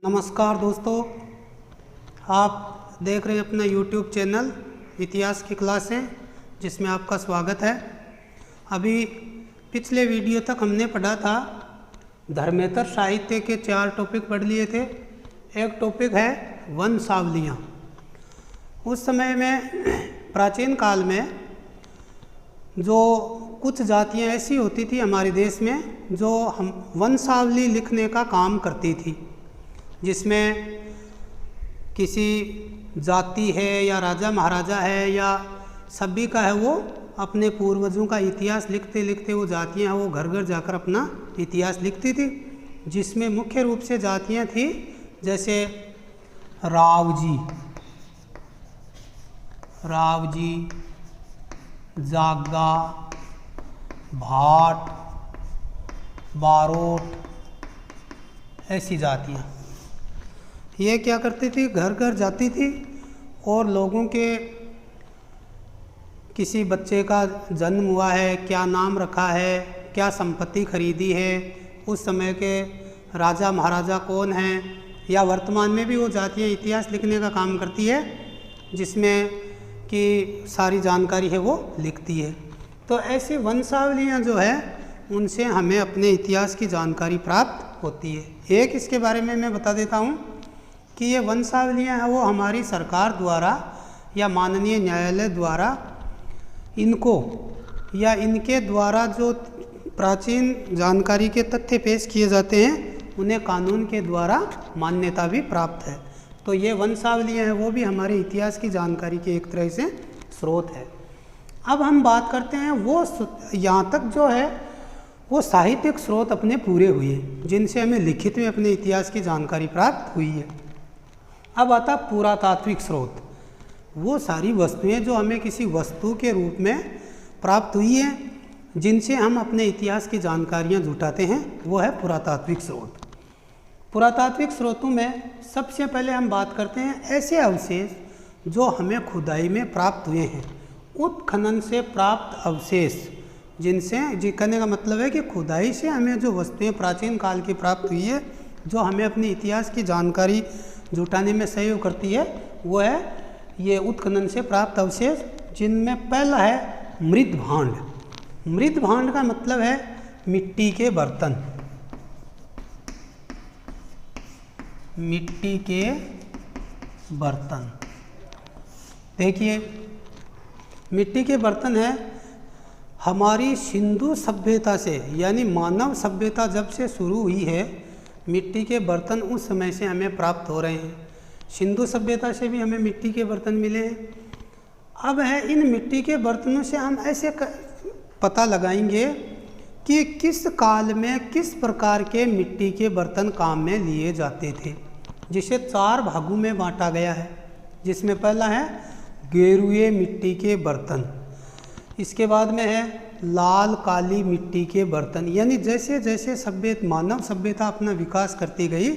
नमस्कार दोस्तों, आप देख रहे हैं अपना YouTube चैनल इतिहास की क्लासें, जिसमें आपका स्वागत है। अभी पिछले वीडियो तक हमने पढ़ा था धर्मेतर साहित्य के 4 टॉपिक पढ़ लिए थे। एक टॉपिक है वंशावलियाँ। उस समय में प्राचीन काल में जो कुछ जातियाँ ऐसी होती थी हमारे देश में जो हम वंशावली लिखने का काम करती थी, जिसमें किसी जाति है या राजा महाराजा है या सभी का है, वो अपने पूर्वजों का इतिहास लिखते लिखते वो जातियाँ हैं वो घर घर जाकर अपना इतिहास लिखती थी। जिसमें मुख्य रूप से जातियाँ थी जैसे रावजी, जागा, भाट, बारोट, ऐसी जातियाँ। ये क्या करती थी, घर घर जाती थी और लोगों के किसी बच्चे का जन्म हुआ है, क्या नाम रखा है, क्या संपत्ति खरीदी है, उस समय के राजा महाराजा कौन हैं, या वर्तमान में भी वो जातियाँ इतिहास लिखने का काम करती है, जिसमें कि सारी जानकारी है वो लिखती है। तो ऐसी वंशावलियाँ जो है उनसे हमें अपने इतिहास की जानकारी प्राप्त होती है। एक इसके बारे में मैं बता देता हूँ कि ये वंशावलियाँ हैं वो हमारी सरकार द्वारा या माननीय न्यायालय द्वारा इनको या इनके द्वारा जो प्राचीन जानकारी के तथ्य पेश किए जाते हैं उन्हें कानून के द्वारा मान्यता भी प्राप्त है। तो ये वंशावलियाँ हैं वो भी हमारे इतिहास की जानकारी के एक तरह से स्रोत है। अब हम बात करते हैं वो यहाँ तक जो है वो साहित्यिक स्रोत अपने पूरे हुए जिनसे हमें लिखित में अपने इतिहास की जानकारी प्राप्त हुई है। अब आता पुरातात्विक स्रोत, वो सारी वस्तुएं जो हमें किसी वस्तु के रूप में प्राप्त हुई हैं जिनसे हम अपने इतिहास की जानकारियाँ जुटाते हैं, वो है पुरातात्विक स्रोत। पुरातात्विक स्रोतों में सबसे पहले हम बात करते हैं ऐसे अवशेष जो हमें खुदाई में प्राप्त हुए हैं, उत्खनन से प्राप्त अवशेष, जिनसे जी कहने का मतलब है कि खुदाई से हमें जो वस्तुएं प्राचीन काल की प्राप्त हुई है जो हमें अपने इतिहास की जानकारी जुटाने में सहयोग करती है, वो है ये उत्खनन से प्राप्त अवशेष, जिनमें पहला है मृदभांड। मृदभांड का मतलब है मिट्टी के बर्तन, मिट्टी के बर्तन। देखिए मिट्टी के बर्तन है हमारी सिंधु सभ्यता से, यानी मानव सभ्यता जब से शुरू हुई है मिट्टी के बर्तन उस समय से हमें प्राप्त हो रहे हैं। सिंधु सभ्यता से भी हमें मिट्टी के बर्तन मिले हैं। अब है इन मिट्टी के बर्तनों से हम ऐसे पता लगाएंगे कि किस काल में किस प्रकार के मिट्टी के बर्तन काम में लिए जाते थे, जिसे 4 भागों में बांटा गया है। जिसमें पहला है गेरुए मिट्टी के बर्तन, इसके बाद में है लाल काली मिट्टी के बर्तन। यानी जैसे जैसे मानव सभ्यता अपना विकास करती गई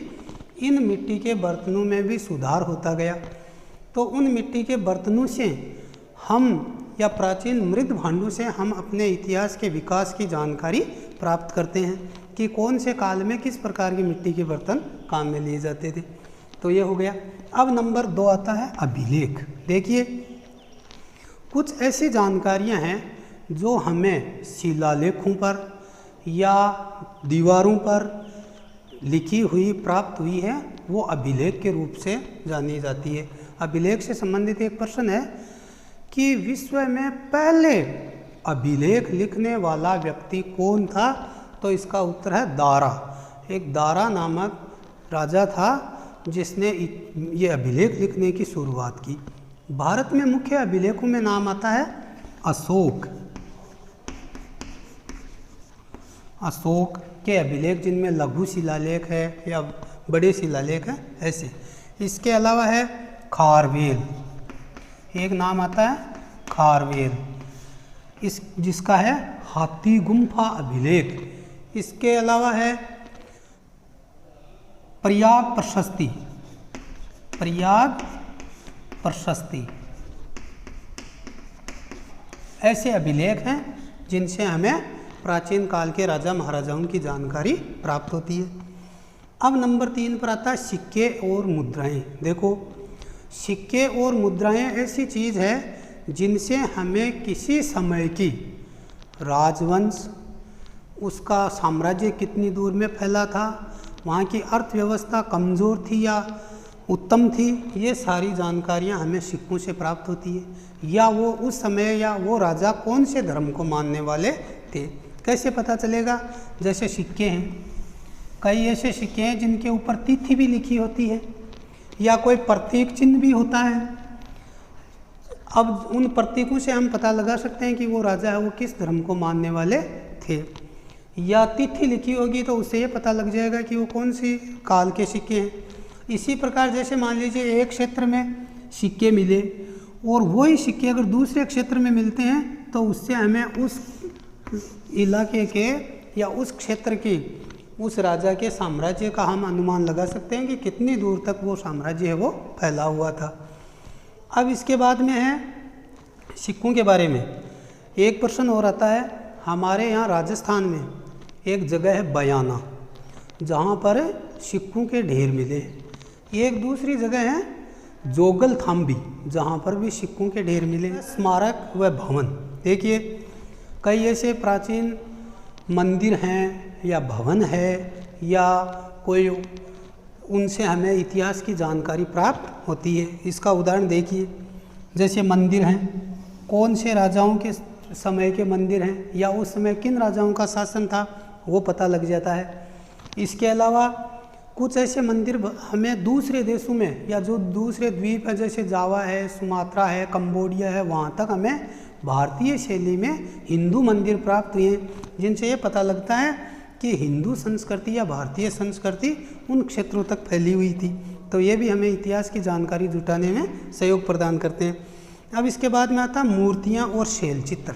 इन मिट्टी के बर्तनों में भी सुधार होता गया। तो उन मिट्टी के बर्तनों से हम या प्राचीन मृद भांडों से हम अपने इतिहास के विकास की जानकारी प्राप्त करते हैं कि कौन से काल में किस प्रकार के मिट्टी के बर्तन काम में लिए जाते थे। तो ये हो गया। अब नंबर 2 आता है अभिलेख। देखिए कुछ ऐसी जानकारियां हैं जो हमें शिलालेखों पर या दीवारों पर लिखी हुई प्राप्त हुई है, वो अभिलेख के रूप से जानी जाती है। अभिलेख से संबंधित एक प्रश्न है कि विश्व में पहले अभिलेख लिखने वाला व्यक्ति कौन था, तो इसका उत्तर है दारा। एक दारा नामक राजा था जिसने ये अभिलेख लिखने की शुरुआत की। भारत में मुख्य अभिलेखों में नाम आता है अशोक के अभिलेख, जिनमें लघु शिलालेख है या बड़े शिलालेख है ऐसे। इसके अलावा है खारवेल, एक नाम आता है खारवेल, जिसका है हाथी गुम्फा अभिलेख। इसके अलावा है प्रयाग प्रशस्ति। ऐसे अभिलेख हैं जिनसे हमें प्राचीन काल के राजा महाराजाओं की जानकारी प्राप्त होती है। अब नंबर 3 पर आता है सिक्के और मुद्राएं। देखो, सिक्के और मुद्राएं ऐसी चीज़ है जिनसे हमें किसी समय की राजवंश, उसका साम्राज्य कितनी दूर में फैला था, वहाँ की अर्थव्यवस्था कमज़ोर थी या उत्तम थी, ये सारी जानकारियाँ हमें सिक्कों से प्राप्त होती है। या वो उस समय या वो राजा कौन से धर्म को मानने वाले थे, कैसे पता चलेगा? जैसे सिक्के हैं, कई ऐसे सिक्के हैं जिनके ऊपर तिथि भी लिखी होती है या कोई प्रतीक चिन्ह भी होता है। अब उन प्रतीकों से हम पता लगा सकते हैं कि वो राजा है वो किस धर्म को मानने वाले थे। या तिथि लिखी होगी तो उससे ये पता लग जाएगा कि वो कौन सी काल के सिक्के हैं। इसी प्रकार जैसे मान लीजिए एक क्षेत्र में सिक्के मिले और वही सिक्के अगर दूसरे क्षेत्र में मिलते हैं तो उससे हमें उस इलाके के या उस क्षेत्र की, उस राजा के साम्राज्य का हम अनुमान लगा सकते हैं कि कितनी दूर तक वो साम्राज्य है वो फैला हुआ था। अब इसके बाद में है सिक्कों के बारे में एक प्रश्न और आता है। हमारे यहाँ राजस्थान में एक जगह है बयाना, जहाँ पर सिक्कों के ढेर मिले। एक दूसरी जगह है जोगल थाम्बी, जहाँ पर भी सिक्कों के ढेर मिले। स्मारक व भवन, देखिए कई ऐसे प्राचीन मंदिर हैं या भवन है या कोई, उनसे हमें इतिहास की जानकारी प्राप्त होती है। इसका उदाहरण देखिए, जैसे मंदिर हैं, कौन से राजाओं के समय के मंदिर हैं या उस समय किन राजाओं का शासन था वो पता लग जाता है। इसके अलावा कुछ ऐसे मंदिर हमें दूसरे देशों में या जो दूसरे द्वीप है जैसे जावा है, सुमात्रा है, कंबोडिया है, वहाँ तक हमें भारतीय शैली में हिंदू मंदिर प्राप्त हुए हैं, जिनसे ये पता लगता है कि हिंदू संस्कृति या भारतीय संस्कृति उन क्षेत्रों तक फैली हुई थी। तो ये भी हमें इतिहास की जानकारी जुटाने में सहयोग प्रदान करते हैं। अब इसके बाद में आता मूर्तियाँ और शैल चित्र।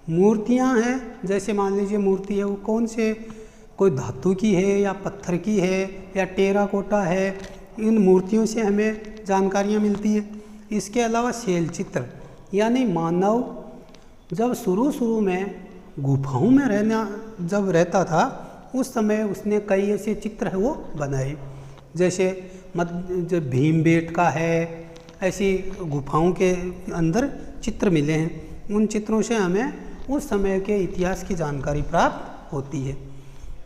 मूर्तियाँ हैं, जैसे मान लीजिए मूर्ति है वो कौन से, कोई धातु की है या पत्थर की है या टेराकोटा है, इन मूर्तियों से हमें जानकारियाँ मिलती है। इसके अलावा शैल चित्र यानी मानव जब शुरू में गुफाओं में जब रहता था उस समय उसने कई ऐसे चित्र है वो बनाए, जैसे जो भीमबेटका है, ऐसी गुफाओं के अंदर चित्र मिले हैं। उन चित्रों से हमें उस समय के इतिहास की जानकारी प्राप्त होती है।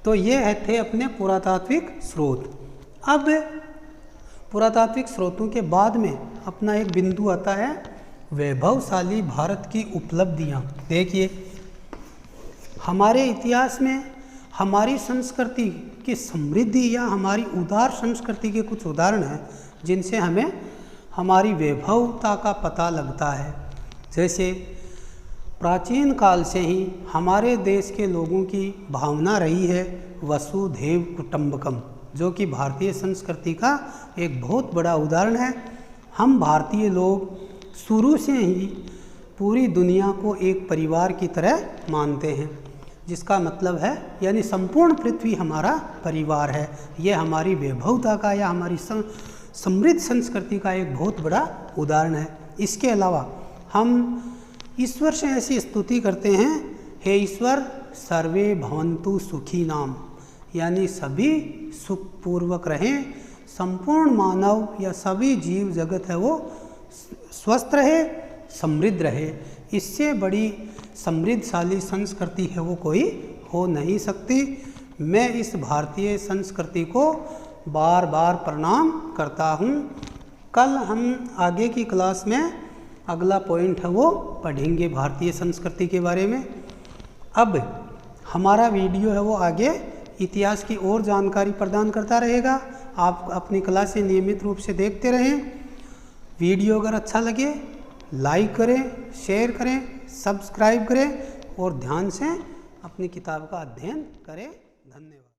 तो ये थे अपने पुरातात्विक स्रोत। अब पुरातात्विक स्रोतों के बाद में अपना एक बिंदु आता है वैभवशाली भारत की उपलब्धियाँ। देखिए हमारे इतिहास में हमारी संस्कृति की समृद्धि या हमारी उदार संस्कृति के कुछ उदाहरण हैं जिनसे हमें हमारी वैभवता का पता लगता है। जैसे प्राचीन काल से ही हमारे देश के लोगों की भावना रही है वसुधैव कुटुंबकम, जो कि भारतीय संस्कृति का एक बहुत बड़ा उदाहरण है। हम भारतीय लोग शुरू से ही पूरी दुनिया को एक परिवार की तरह मानते हैं, जिसका मतलब है यानी संपूर्ण पृथ्वी हमारा परिवार है। ये हमारी वैभवता का या हमारी समृद्ध संस्कृति का एक बहुत बड़ा उदाहरण है। इसके अलावा हम ईश्वर से ऐसी स्तुति करते हैं, हे ईश्वर सर्वे भवन्तु सुखी नाम, यानी सभी सुखपूर्वक रहें, संपूर्ण मानव या सभी जीव जगत है वो स्वस्थ रहे, समृद्ध रहे। इससे बड़ी समृद्धशाली संस्कृति है वो कोई हो नहीं सकती। मैं इस भारतीय संस्कृति को बार बार प्रणाम करता हूँ। कल हम आगे की क्लास में अगला पॉइंट है वो पढ़ेंगे भारतीय संस्कृति के बारे में। अब हमारा वीडियो है वो आगे इतिहास की और जानकारी प्रदान करता रहेगा। आप अपनी क्लासें नियमित रूप से देखते रहें। वीडियो अगर अच्छा लगे लाइक करें, शेयर करें, सब्सक्राइब करें और ध्यान से अपनी किताब का अध्ययन करें। धन्यवाद।